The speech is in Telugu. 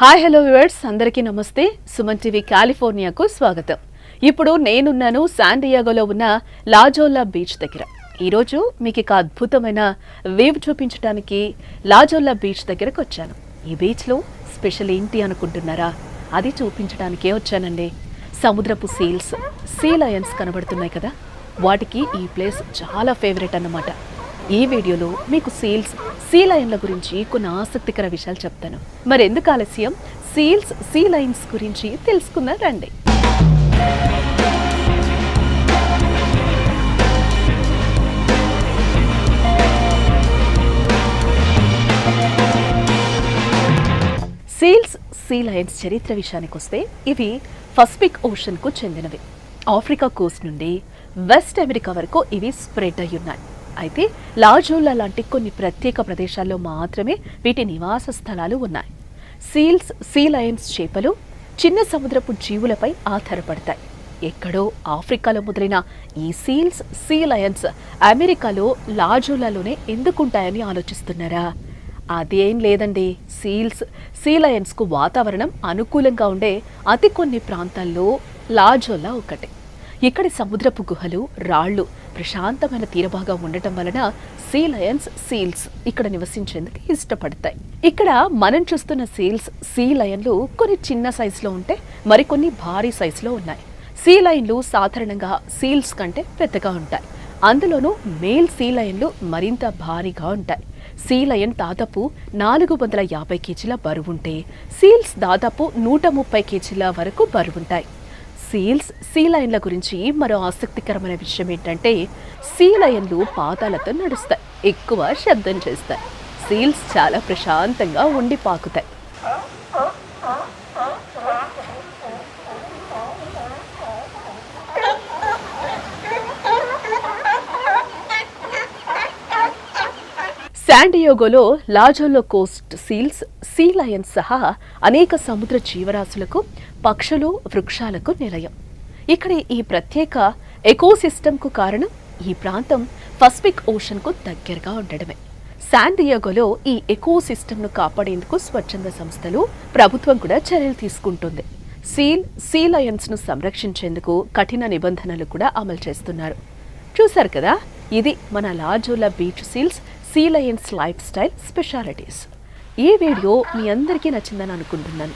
హాయ్ హలో వ్యూవర్స్, అందరికీ నమస్తే. సుమన్ టీవీ కాలిఫోర్నియాకు స్వాగతం. ఇప్పుడు నేనున్నాను శాన్ డియాగోలో ఉన్న లాజోల్లా బీచ్ దగ్గర. ఈరోజు మీకు ఇక అద్భుతమైన వేవ్ చూపించడానికి లాజోల్లా బీచ్ దగ్గరకు వచ్చాను. ఈ బీచ్లో స్పెషల్ ఏంటి అనుకుంటున్నారా? అది చూపించడానికే వచ్చానండి. సముద్రపు సీల్స్, సీ లయన్స్ కనబడుతున్నాయి కదా, వాటికి ఈ ప్లేస్ చాలా ఫేవరెట్ అన్నమాట. ఈ వీడియోలో మీకు సీల్స్, సీ లయన్ల గురించి కొన్ని ఆసక్తికర విషయాలు చెప్తాను. మరెందుకు ఆలస్యం, సీల్స్, సీ లయన్స్ గురించి తెలుసుకుందాం రండి. సీల్స్, సీ లయన్స్ చరిత్ర విషయానికి వస్తే ఇవి పసిఫిక్ ఓషన్కు చెందినవి. ఆఫ్రికా కోస్ట్ నుండి వెస్ట్ అమెరికా వరకు ఇవి స్ప్రెడ్ అయి ఉన్నాయి. అయితే లాజోల్లా లాంటి కొన్ని ప్రత్యేక ప్రదేశాల్లో మాత్రమే వీటి నివాస స్థలాలు ఉన్నాయి. సీల్స్, సీ లయన్స్ చేపలు చిన్న సముద్రపు జీవులపై ఆధారపడతాయి. ఎక్కడో ఆఫ్రికాలో మొదలైన ఈ సీల్స్, సీ లయన్స్ అమెరికాలో లాజోల్లాలోనే ఎందుకుంటాయని ఆలోచిస్తున్నారా? అదేం లేదండి. సీల్స్, సీ లయన్స్కు వాతావరణం అనుకూలంగా ఉండే అతి కొన్ని ప్రాంతాల్లో లాజోల్లా ఒకటి. ఇక్కడి సముద్రపు గుహలు, రాళ్లు ప్రశాంతమైన తీరభాగం ఉండటం వలన సీ లయన్స్, సీల్స్ ఇక్కడ నివసించేందుకు ఇష్టపడతాయి. ఇక్కడ మనం చూస్తున్న సీల్స్, సీ లయన్లు కొన్ని చిన్న సైజులో ఉంటే మరికొన్ని భారీ సైజులో ఉన్నాయి. సీ లయన్లు సాధారణంగా సీల్స్ కంటే పెద్దగా ఉంటాయి. అందులోనూ మేల్ సీ లయన్లు మరింత భారీగా ఉంటాయి. సీ లయన్ దాదాపు 450 కేజీల బరువుంటే సీల్స్ దాదాపు 130 కేజీల వరకు బరువుంటాయి. సీల్స్, సీ లయన్ల గురించి మరో ఆసక్తికరమైన విషయం ఏంటంటే, సీ లయన్లు పాదాలతో నడుస్తాయి, ఎక్కువ శబ్దం చేస్తాయి. సీల్స్ చాలా ప్రశాంతంగా ఉండి పాకుతాయి. శాన్ డియాగోలో La Jolla coast seals, sea lions సహా అనేక సముద్ర జీవరాశులకు, పక్షులు, వృక్షాలకు నిలయం. ఇక్కడ ఈ ప్రత్యేక ఎకోసిస్టమ్కు కారణం ఈ ప్రాంతం పసిఫిక్ ఓషన్కు దగ్గరగా ఉండడమే. శాన్ డియాగోలో ఈ ఎకోసిస్టమ్ను కాపాడేందుకు స్వచ్ఛంద సంస్థలు, ప్రభుత్వం కూడా చర్యలు తీసుకుంటుంది. సీల్, సీ లయన్స్ను సంరక్షించేందుకు కఠిన నిబంధనలు కూడా అమలు చేస్తున్నారు. చూశారు కదా, ఇది మన La Jolla beach seals, sea lions life style specialities. ఈ వీడియో మీ అందరికీ నచ్చిందని అనుకుంటున్నాను.